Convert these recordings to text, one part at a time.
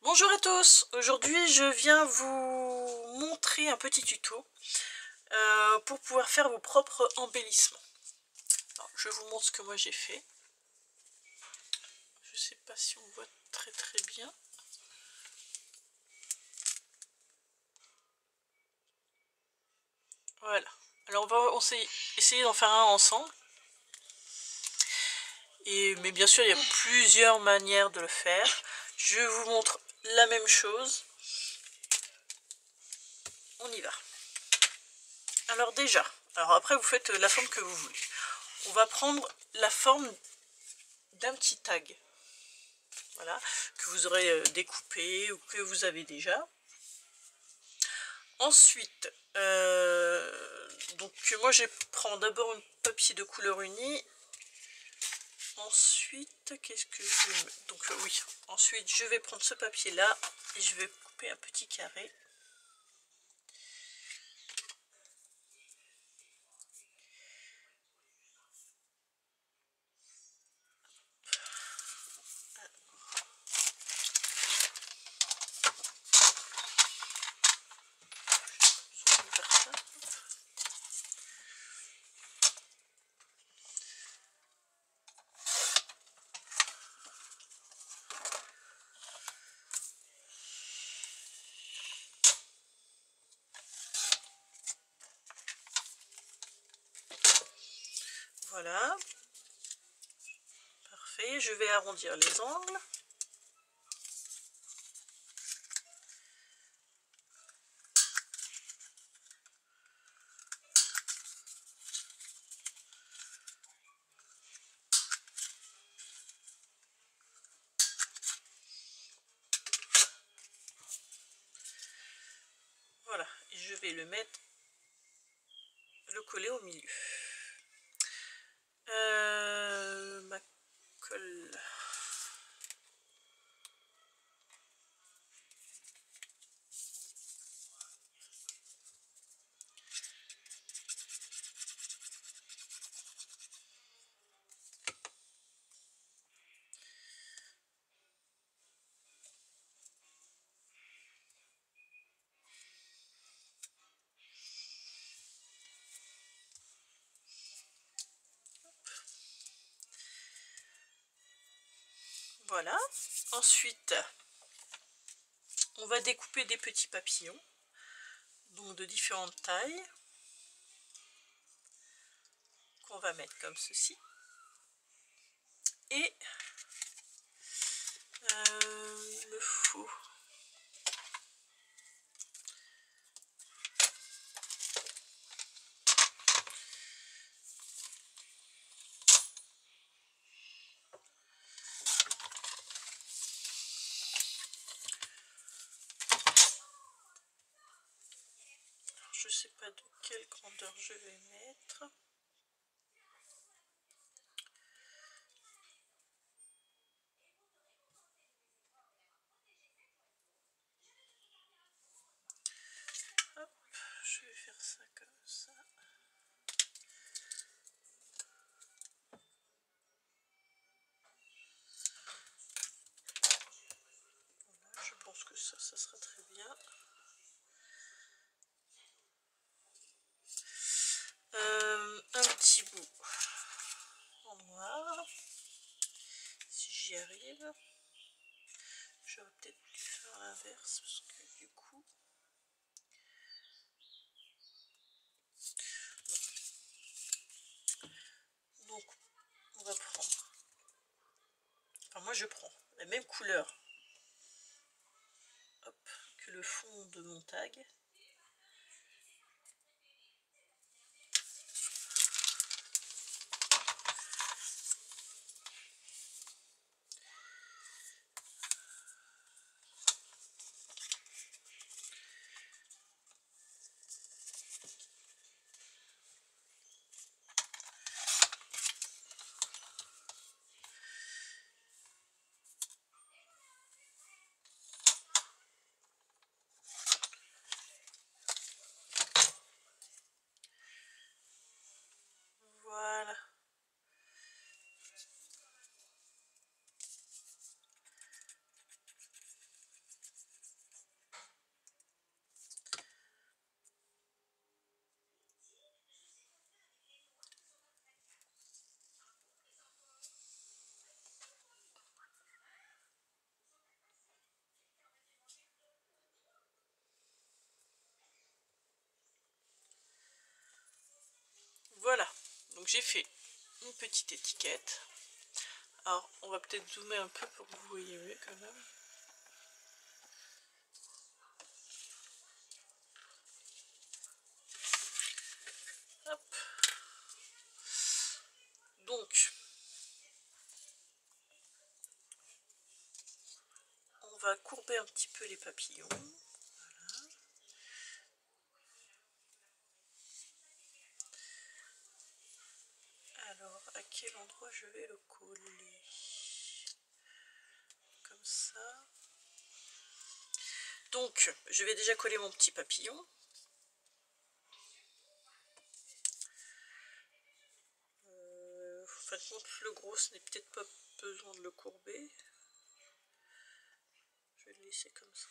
Bonjour à tous, aujourd'hui je viens vous montrer un petit tuto pour pouvoir faire vos propres embellissements. Alors, je vous montre ce que moi j'ai fait. Je sais pas si on voit très bien. Voilà, alors on va essayer d'en faire un ensemble. Mais bien sûr il y a plusieurs manières de le faire. Je vous montre la même chose. On y va. Alors déjà, après vous faites la forme que vous voulez. On va prendre la forme d'un petit tag. Voilà, que vous aurez découpé ou que vous avez déjà. Ensuite, donc moi je prends d'abord un papier de couleur unie. Ensuite, qu'est-ce que je vais... Donc oui, ensuite je vais prendre ce papier là et je vais couper un petit carré. Voilà, parfait, je vais arrondir les angles. Voilà, et je vais le mettre, le coller au milieu. Ma colle. Voilà, ensuite on va découper des petits papillons, donc de différentes tailles, qu'on va mettre comme ceci. Et il me faut je sais pas de quelle grandeur je vais mettre. Hop, je vais faire ça comme ça. Voilà, je pense que ça sera très bien. Un petit bout en noir, si j'y arrive. J'aurais peut-être dû faire l'inverse parce que du coup... Donc, on va prendre... Enfin, moi je prends la même couleur, hop, que le fond de mon tag. Donc j'ai fait une petite étiquette. Alors on va peut-être zoomer un peu pour que vous voyez mieux quand même. Hop. Donc on va courber un petit peu les papillons. Voilà. Alors à quel endroit je vais le coller? Comme ça. Donc je vais déjà coller mon petit papillon. En fin de compte, le gros, ce n'est peut-être pas besoin de le courber. Je vais le laisser comme ça.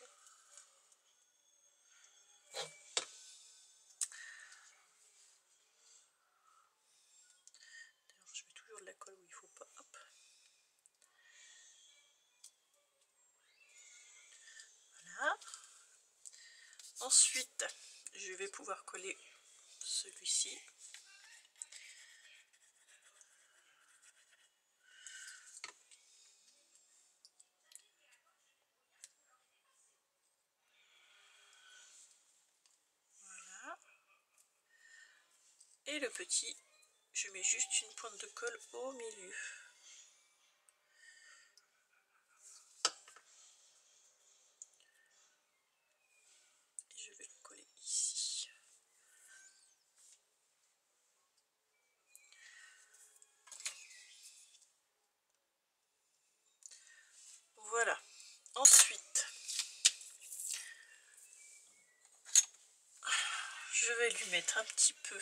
D'ailleurs, je mets toujours de la colle où il ne faut pas. Hop. Voilà. Ensuite, je vais pouvoir coller celui-ci. Voilà. Et le petit, je mets juste une pointe de colle au milieu. Et je vais le coller ici. Voilà. Ensuite, je vais lui mettre un petit peu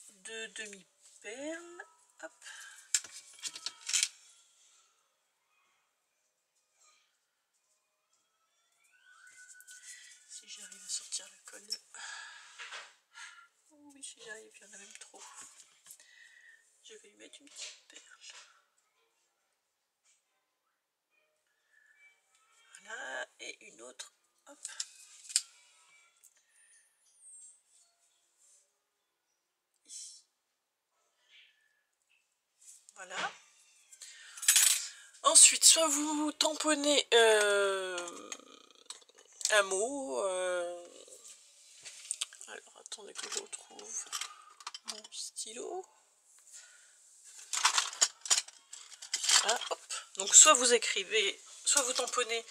de demi-perle. Hop. Si j'arrive à sortir la colle. Oh oui, si j'arrive, il y en a même trop. Je vais lui mettre une petite perle. Voilà, et une autre. Hop. Ici. Voilà. Ensuite, soit vous tamponnez un mot. Alors, attendez que je retrouve mon stylo. Ah, hop. Donc, soit vous écrivez, soit vous tamponnez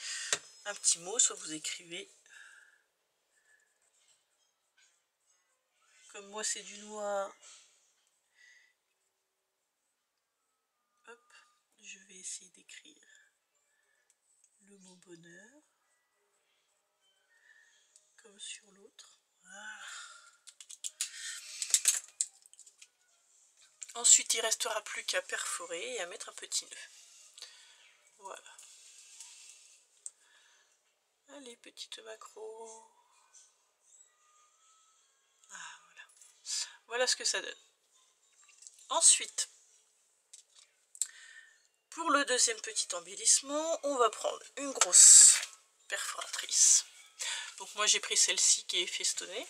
un petit mot, soit vous écrivez. Comme moi, c'est du noir. Hop. Je vais essayer d'écrire le mot bonheur. Comme sur l'autre. Voilà. Ensuite, il ne restera plus qu'à perforer et à mettre un petit nœud. Voilà. Allez, petite macro. Ah, voilà. Voilà ce que ça donne. Ensuite, pour le deuxième petit embellissement, on va prendre une grosse perforatrice. Donc moi j'ai pris celle-ci qui est festonnée.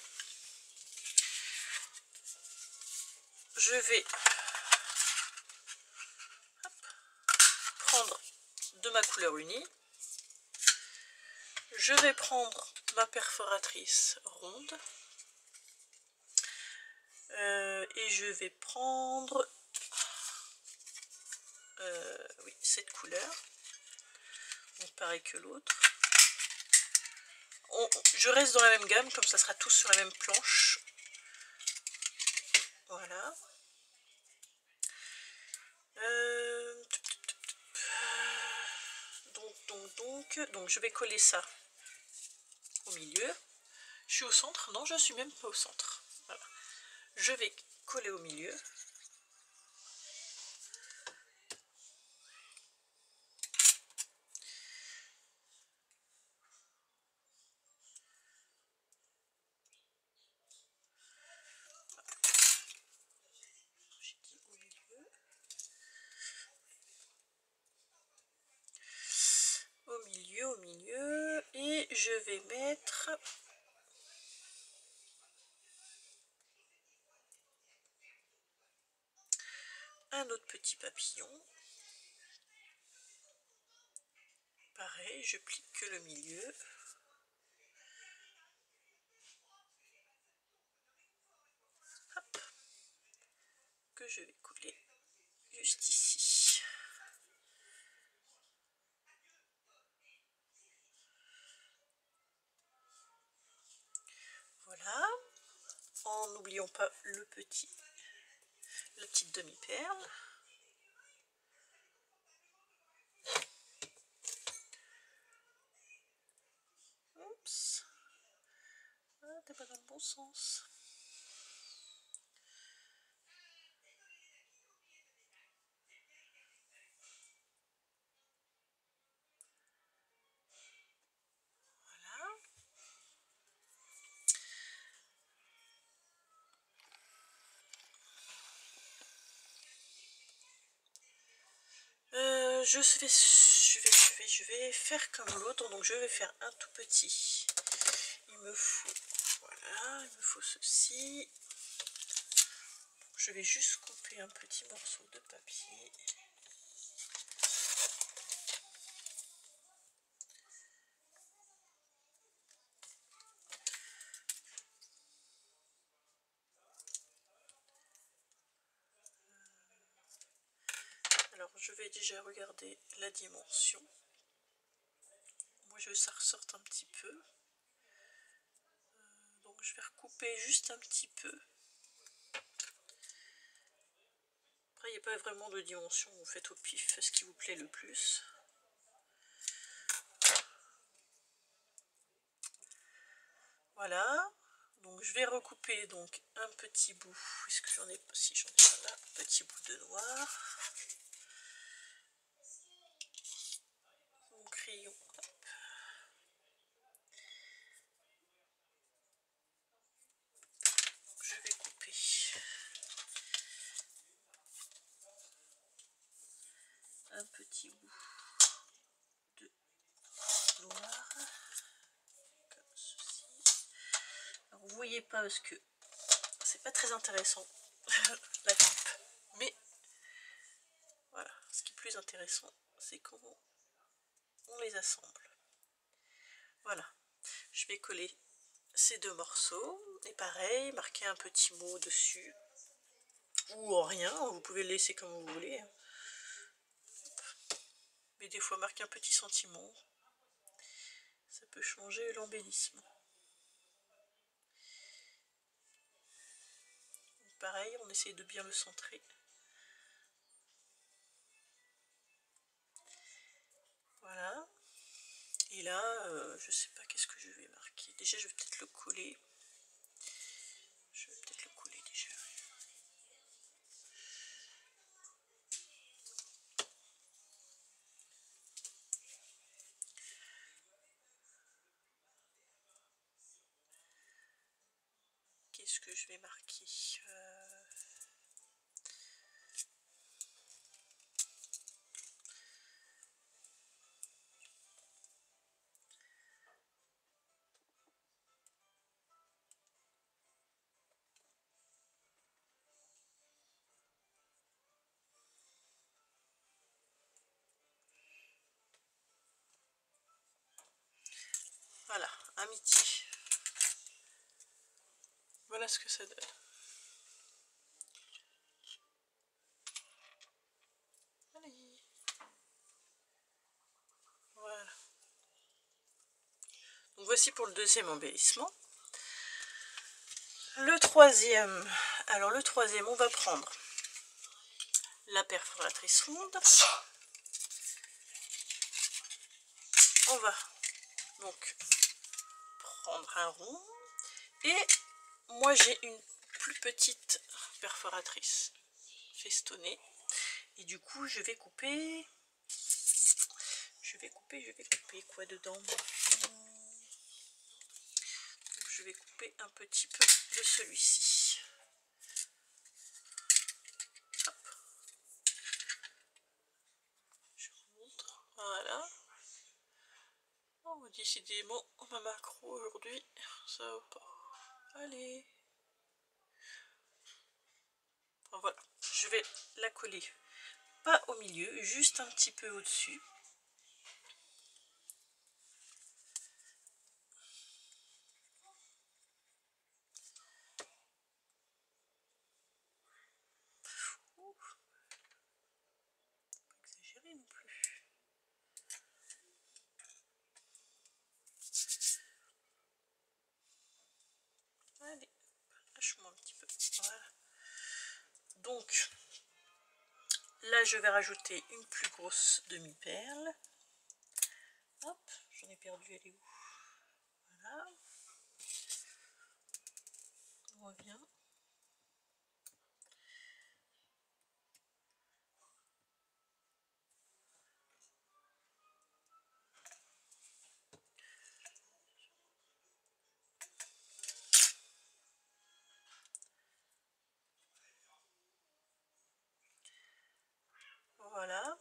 Je vais prendre de ma couleur unie. Je vais prendre ma perforatrice ronde. Et je vais prendre oui, cette couleur. Donc pareil que l'autre. Je reste dans la même gamme, comme ça sera tous sur la même planche. Voilà. Donc je vais coller ça au milieu. Je suis au centre? Non, je suis même pas au centre. Voilà. Je vais coller au milieu. J'ai dit au milieu. Au milieu. Et je vais mettre un autre petit papillon. Pareil, je plie que le milieu. Hop, que je vais coller juste ici. Voilà, en n'oublions pas la petite demi-perle. Oups, ah, t'es pas dans le bon sens. Je vais faire comme l'autre, donc je vais faire un tout petit. Il me faut, voilà, il me faut ceci. Je vais juste couper un petit morceau de papier. Alors je vais déjà regarder la dimension. Moi je veux que ça ressorte un petit peu. Donc je vais recouper juste un petit peu. Après il n'y a pas vraiment de dimension, vous faites au pif ce qui vous plaît le plus. Voilà, donc je vais recouper donc un petit bout, est-ce que j'en ai pas, si j'en ai pas là, un petit bout de noir. Mon crayon, hop. Je vais couper un petit bout de noir, comme ceci. Alors vous voyez pas parce que c'est pas très intéressant la coupe, mais voilà, ce qui est plus intéressant c'est comment on les assemble. Voilà, je vais coller ces deux morceaux et pareil, marquer un petit mot dessus ou rien, vous pouvez le laisser comme vous voulez, mais des fois marquer un petit sentiment, ça peut changer l'embellissement. Pareil, on essaye de bien le centrer. Voilà. Et là, je sais pas qu'est-ce que je vais marquer. Déjà, je vais peut-être le coller. Je vais peut-être le coller déjà. Qu'est-ce que je vais marquer Voilà, amitié. Voilà ce que ça donne. Allez. Voilà. Donc voici pour le deuxième embellissement. Le troisième, alors le troisième, on va prendre la perforatrice ronde. On va donc prendre un rond et moi j'ai une plus petite perforatrice festonnée et du coup je vais couper quoi dedans. Donc, je vais couper un petit peu de celui-ci. Je remontre, voilà. Oh, décidément, ma macro aujourd'hui, ça va pas. Allez. Enfin, voilà, je je vais la coller pas au milieu, juste un petit peu au-dessus. Exagérer non plus. Allez, lâche-moi un petit peu. Voilà. Donc, là, je vais rajouter une plus grosse demi-perle. Hop, j'en ai perdu, elle est où? Voilà. On revient. Voilà.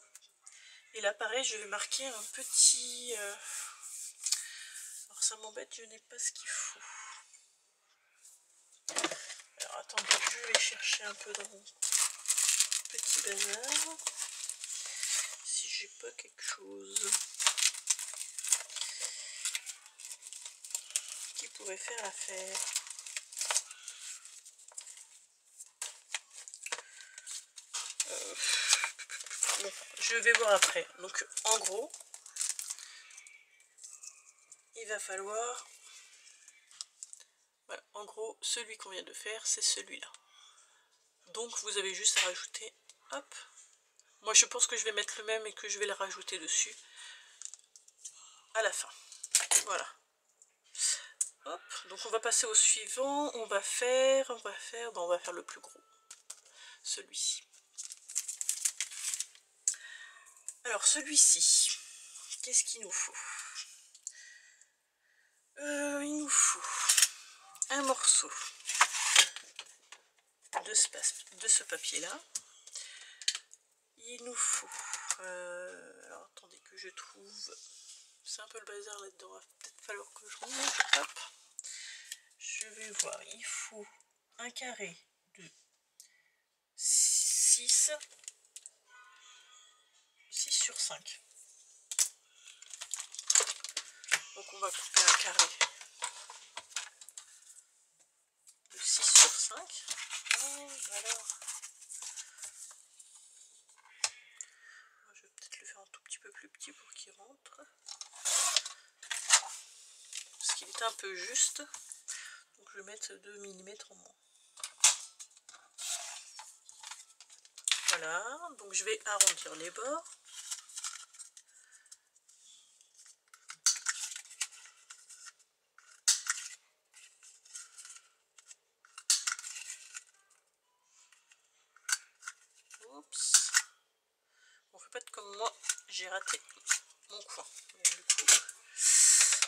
Et là, pareil, je vais marquer un petit... Alors, ça m'embête, je n'ai pas ce qu'il faut. Alors, attendez, je vais chercher un peu dans mon petit bazar. Si j'ai pas quelque chose qui pourrait faire l'affaire. Bon, je vais voir après. Donc, en gros, il va falloir... Voilà, en gros, celui qu'on vient de faire, c'est celui-là. Donc, vous avez juste à rajouter... Hop. Moi, je pense que je vais mettre le même et que je vais le rajouter dessus à la fin. Voilà. Hop. Donc, on va passer au suivant. On va faire le plus gros. Celui-ci. Alors, celui-ci, qu'est-ce qu'il nous faut? Il nous faut un morceau de ce papier-là. Il nous faut... alors, attendez que je trouve... C'est un peu le bazar là-dedans. Il va peut-être falloir que je remonte. Hop. Je vais voir. Il faut un carré de 6 sur 5. Donc on va couper un carré de 6 sur 5. Oh, alors. Je vais peut-être le faire un tout petit peu plus petit pour qu'il rentre. Parce qu'il est un peu juste. Donc je vais mettre 2 mm en moins. Voilà. Donc je vais arrondir les bords. Oups. Bon, faites pas comme moi, j'ai raté mon coin. Donc, du coup,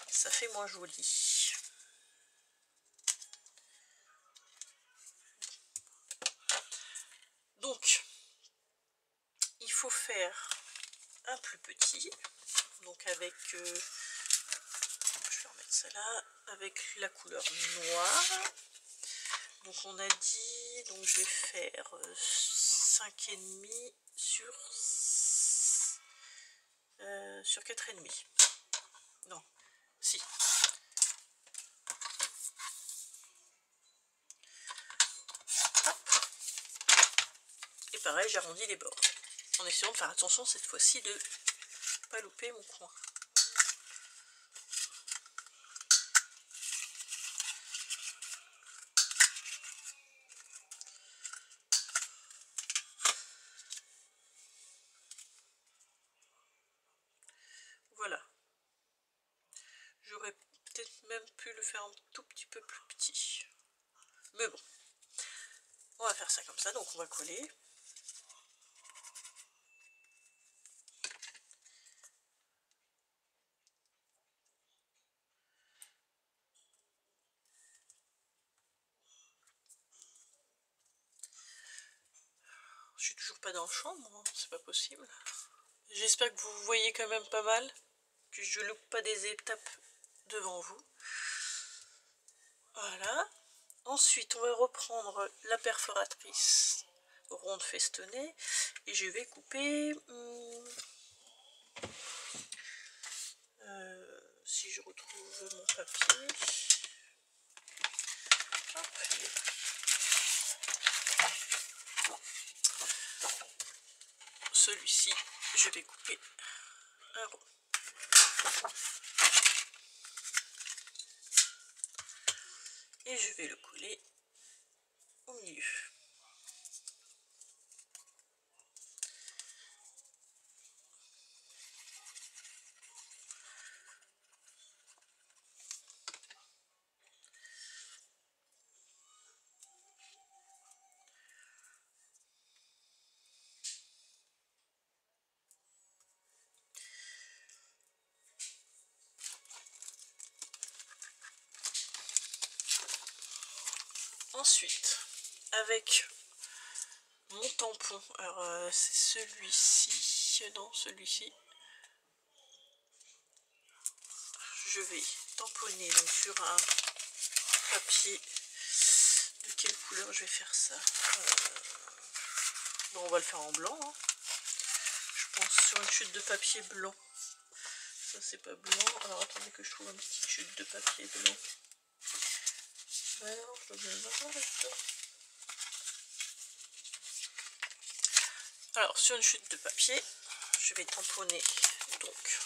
ça fait moins joli. Donc, il faut faire un plus petit. Donc avec, je vais remettre ça là, avec la couleur noire. Donc on a dit, donc je vais faire 5,5 sur 4,5. Non, si. Hop. Et pareil, j'arrondis les bords. En essayant de faire attention cette fois-ci de ne pas louper mon coin. Voilà. J'aurais peut-être même pu le faire un tout petit peu plus petit. Mais bon. On va faire ça comme ça, donc on va coller. Je suis toujours pas dans la chambre, hein, c'est pas possible. J'espère que vous voyez quand même pas mal, que je loupe pas des étapes devant vous. Voilà. Ensuite, on va reprendre la perforatrice ronde festonnée. Et je vais couper... si je retrouve mon papier... Hop, il est là. Celui-ci, je vais couper un rond. Et je vais le coller au milieu. Ensuite, avec mon tampon, alors c'est celui-ci, non celui-ci, je vais tamponner donc sur un papier. De quelle couleur je vais faire ça? Bon, on va le faire en blanc, hein. Je pense sur une chute de papier blanc. Ça c'est pas blanc, alors attendez que je trouve une petite chute de papier blanc. Alors, je dois bien voir là-dedans. Alors, sur une chute de papier, je vais tamponner donc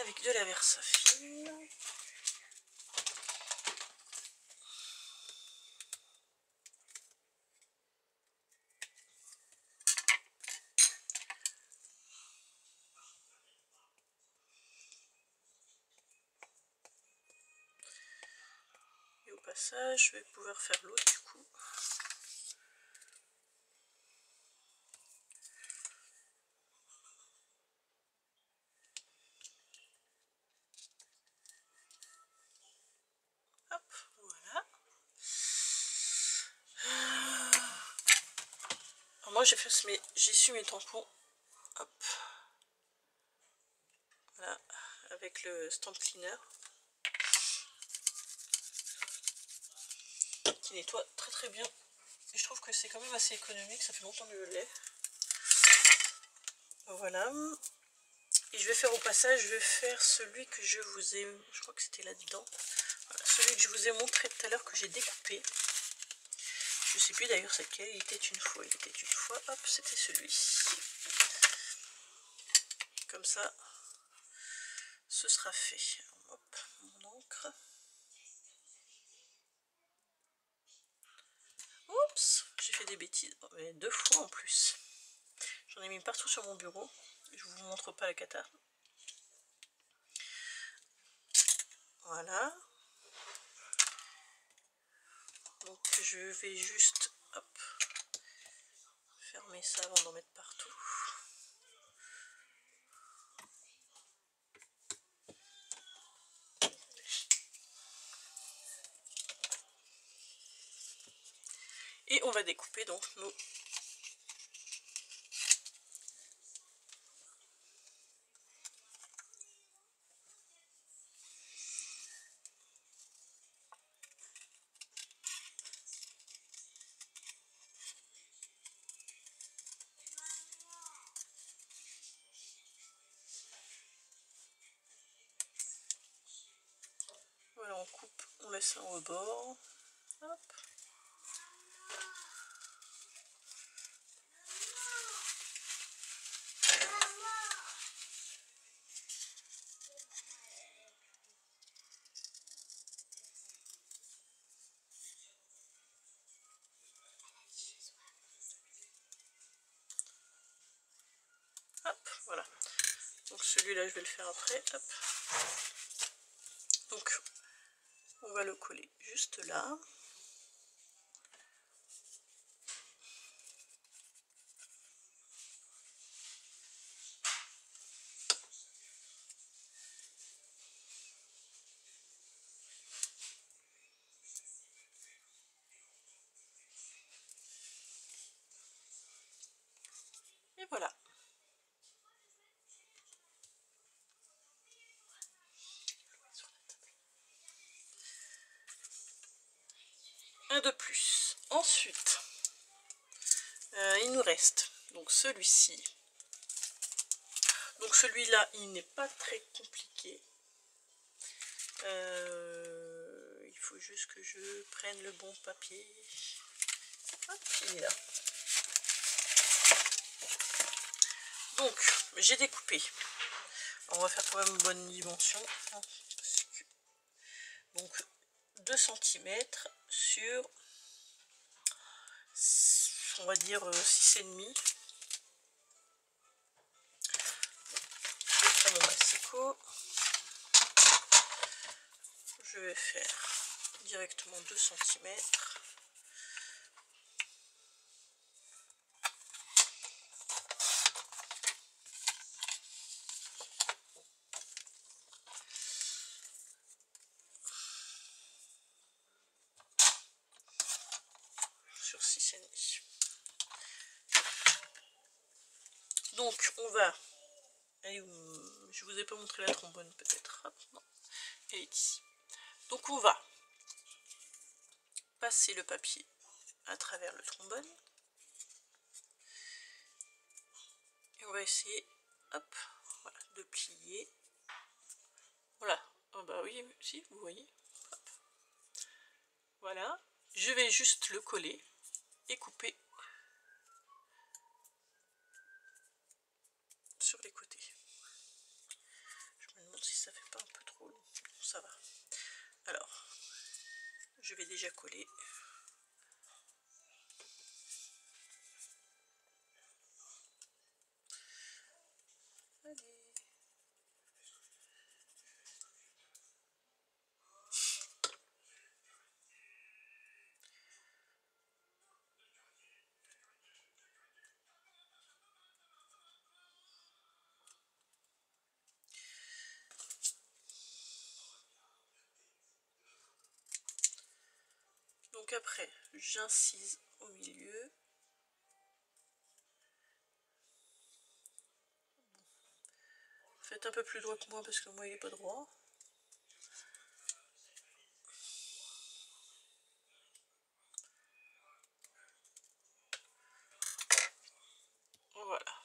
avec de la Versafine. Et au passage, je vais pouvoir faire l'autre du coup. Hop, voilà. Alors moi j'ai su mes tampons. Hop. Voilà, avec le stamp cleaner. Qui nettoie très très bien. Et je trouve que c'est quand même assez économique, ça fait longtemps que je l'ai. Voilà. Et je vais faire au passage, je vais faire celui que je vous ai... Je crois que c'était là-dedans. Voilà, celui que je vous ai montré tout à l'heure que j'ai découpé. Je sais plus d'ailleurs c'est lequel, il était une fois. Il était une fois, hop, c'était celui-ci. Comme ça, ce sera fait. Hop, mon encre. Oups, j'ai fait des bêtises. Oh, mais 2 fois en plus. J'en ai mis partout sur mon bureau. Je vous montre pas la cata. Voilà. Donc je vais juste hop, fermer ça avant d'en mettre partout. Et on va découper donc nos... Voilà, on coupe, on laisse un rebord. Hop. Hop, voilà. Donc celui-là, je vais le faire après. Hop. Donc, on va le coller juste là. un de plus. Ensuite, il nous reste donc celui-ci. Donc celui-là, il n'est pas très compliqué. Il faut juste que je prenne le bon papier. Hop, il est là. Donc, j'ai découpé. On va faire quand même une bonne dimension. Donc, 2 cm sur, on va dire, 6,5. Je prends mon massicot. Je vais faire directement 2 cm. Sur 6,5. Donc on va, allez, je vous ai pas montré la trombone peut-être, non, elle est ici. Donc on va passer le papier à travers le trombone et on va essayer, hop, voilà, de plier. Voilà, oh bah oui, si vous voyez, hop. Voilà, je vais juste le coller et couper sur les côtés. Je me demande si ça fait pas un peu trop long. Ça va. Alors, je vais déjà coller. Allez. Donc après, j'incise au milieu. Faites un peu plus droit que moi parce que moi il n'est pas droit. Voilà.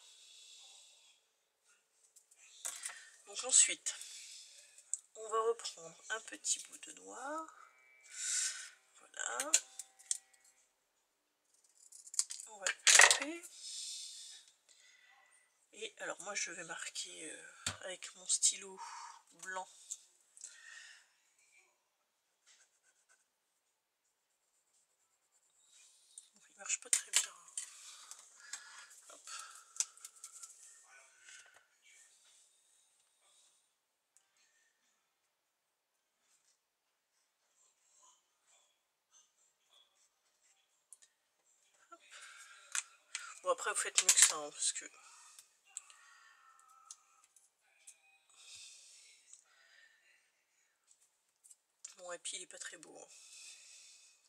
Donc ensuite, on va reprendre un petit bout de noir. Voilà. On va le couper. Et alors moi je vais marquer avec mon stylo blanc. Il marche pas très bien. Hop. Hop. Bon après vous faites mieux que ça hein, parce que mon épi il est pas très beau. Hein.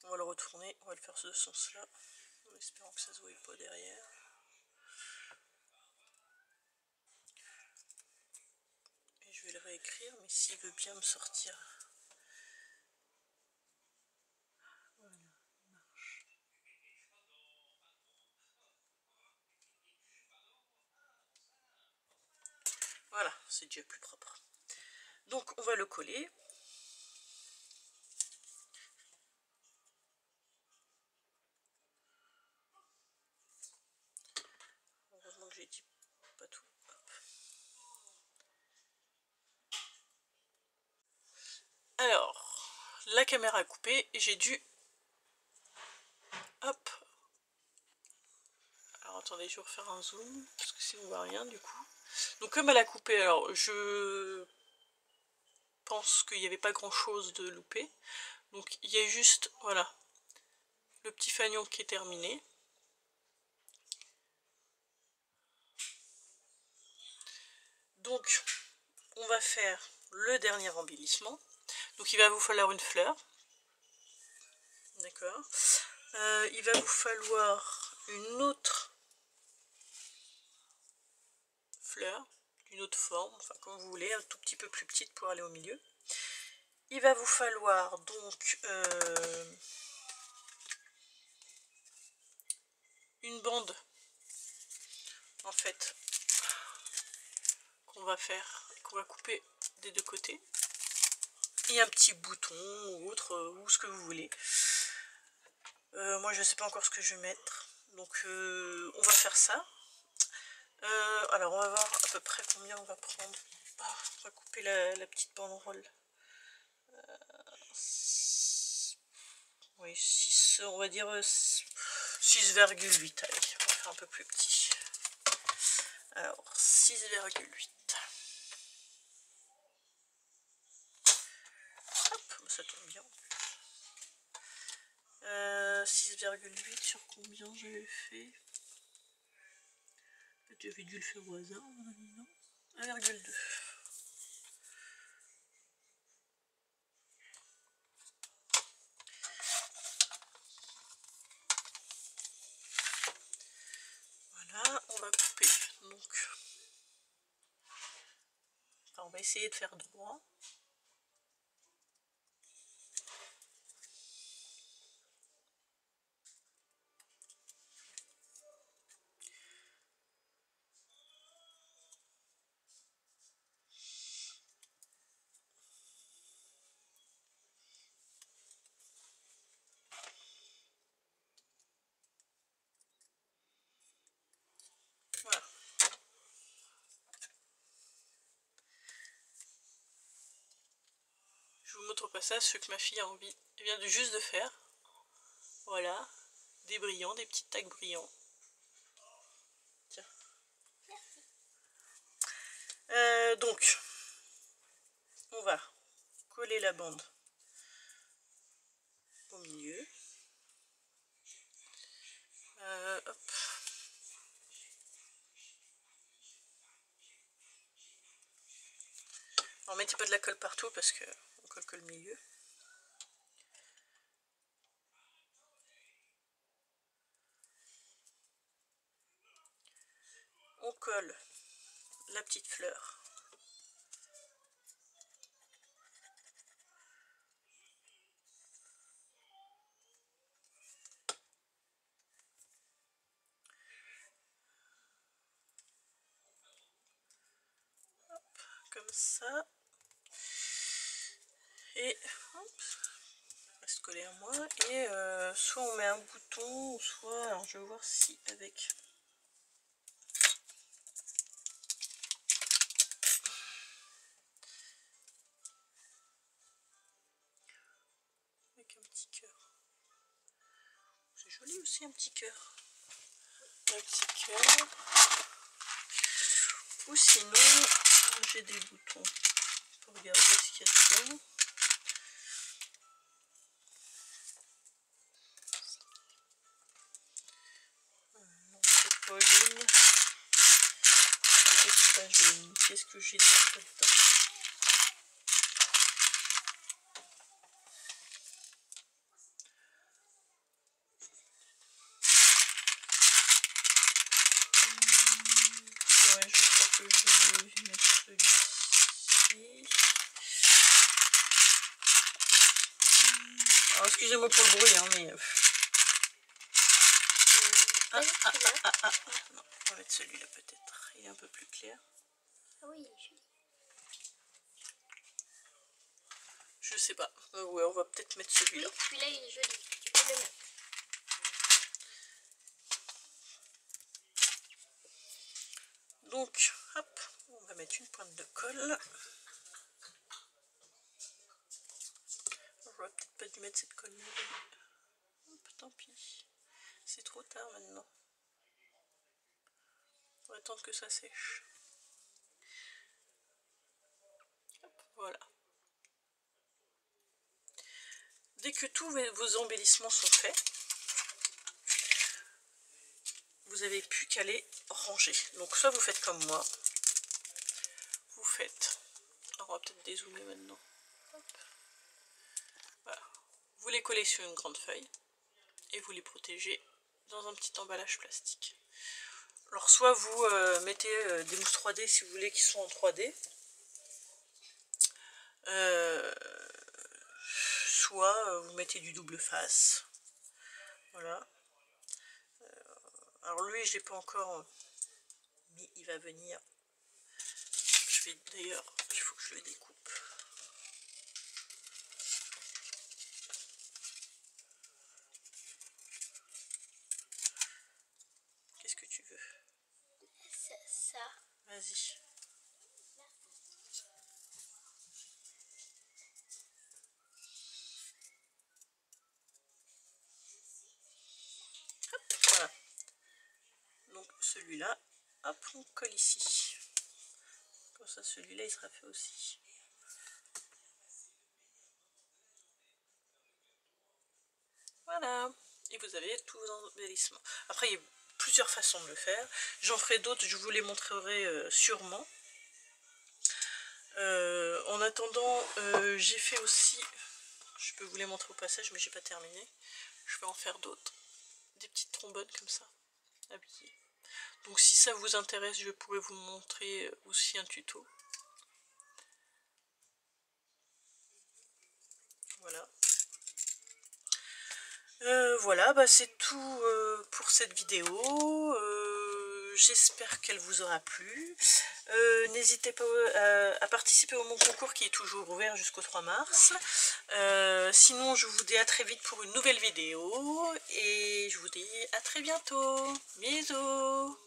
On va le retourner, on va le faire de ce sens là, en espérant que ça se voie pas derrière. Et je vais le réécrire, mais s'il veut bien me sortir. Voilà, il marche. Voilà, c'est déjà plus propre. Donc on va le coller. Heureusement que j'ai dit pas tout. Hop. Alors, la caméra a coupé et j'ai dû... Hop. Alors attendez, je vais refaire un zoom, parce que sinon on voit rien du coup. Donc comme elle a coupé, alors je pense qu'il n'y avait pas grand chose de loupé. Donc il y a juste, voilà, le petit fanion qui est terminé. Donc on va faire le dernier embellissement. Donc il va vous falloir une fleur. D'accord. Il va vous falloir une autre fleur, d'une autre forme, enfin comme vous voulez, un tout petit peu plus petite pour aller au milieu. Il va vous falloir donc va faire, qu'on va couper des deux côtés. Et un petit bouton ou autre, ou ce que vous voulez. Moi je sais pas encore ce que je vais mettre, donc on va faire ça. Alors on va voir à peu près combien on va prendre. On va couper la petite banderole. Oui, 6, on va dire 6,8. Allez, on va faire un peu plus petit. Alors 6,8. Hop, ça tombe bien. 6,8 sur combien j'avais fait? J'avais dû le faire au hasard, non? 1,2. Voilà, on va couper. Donc, enfin, on va essayer de faire droit. Voilà. Je vous montre pas ça, ce que ma fille a envie. Elle vient de juste de faire. Voilà, des brillants, des petits tags brillants. Tiens. Donc, on va coller la bande au milieu. Hop. Alors mettez pas de la colle partout parce que on colle que le milieu. On colle la petite fleur. Hop, comme ça. Et hop, reste collé à moi. Et soit on met un bouton, soit, alors je vais voir si avec un petit cœur. C'est joli aussi un petit cœur. Un petit cœur. Ou sinon, j'ai des boutons pour regarder ce qu'il y a dedans. Non, c'est pas jaune. C'est pas jaune. Qu'est-ce que j'ai d'autre là-dedans? Ouais, je crois que je vais mettre celui-ci. Alors excusez-moi pour le bruit, hein, mais... Non, on va mettre celui-là peut-être. Il est un peu plus clair. Ah oui, il est joli. Je sais pas. Ouais, on va peut-être mettre celui-là. Oui, celui-là il est joli. Tu peux le mettre. Donc, hop, on va mettre une pointe de colle. J'aurais peut-être pas dû mettre cette colle-là. Hop, tant pis. C'est trop tard maintenant. On va attendre que ça sèche. Hop, voilà. Dès que tous vos embellissements sont faits, vous avez plus qu'à les ranger. Donc soit vous faites comme moi. Vous faites... Alors on va peut-être dézoomer maintenant. Hop. Voilà. Vous les collez sur une grande feuille. Et vous les protégez dans un petit emballage plastique. Alors soit vous mettez des mousses 3D si vous voulez qui sont en 3D. Soit vous mettez du double face. Voilà. Alors lui je l'ai pas encore, mais il va venir. Je vais d'ailleurs, il faut que je le découpe. Qu'est-ce que tu veux? Ça. Vas-y. Hop, voilà. Donc celui-là, hop, on colle ici. Comme ça, celui-là, il sera fait aussi. Voilà. Et vous avez tout vos embellissements. Après, il y a plusieurs façons de le faire. J'en ferai d'autres, je vous les montrerai sûrement. En attendant, j'ai fait aussi, je peux vous les montrer au passage, mais j'ai pas terminé. Je vais en faire d'autres. Des petites trombones comme ça, habillées. Donc si ça vous intéresse, je pourrais vous montrer aussi un tuto. Voilà. Voilà, bah c'est tout pour cette vidéo. J'espère qu'elle vous aura plu. N'hésitez pas à participer au mon concours qui est toujours ouvert jusqu'au 3 mars. Sinon, je vous dis à très vite pour une nouvelle vidéo. Et je vous dis à très bientôt. Bisous.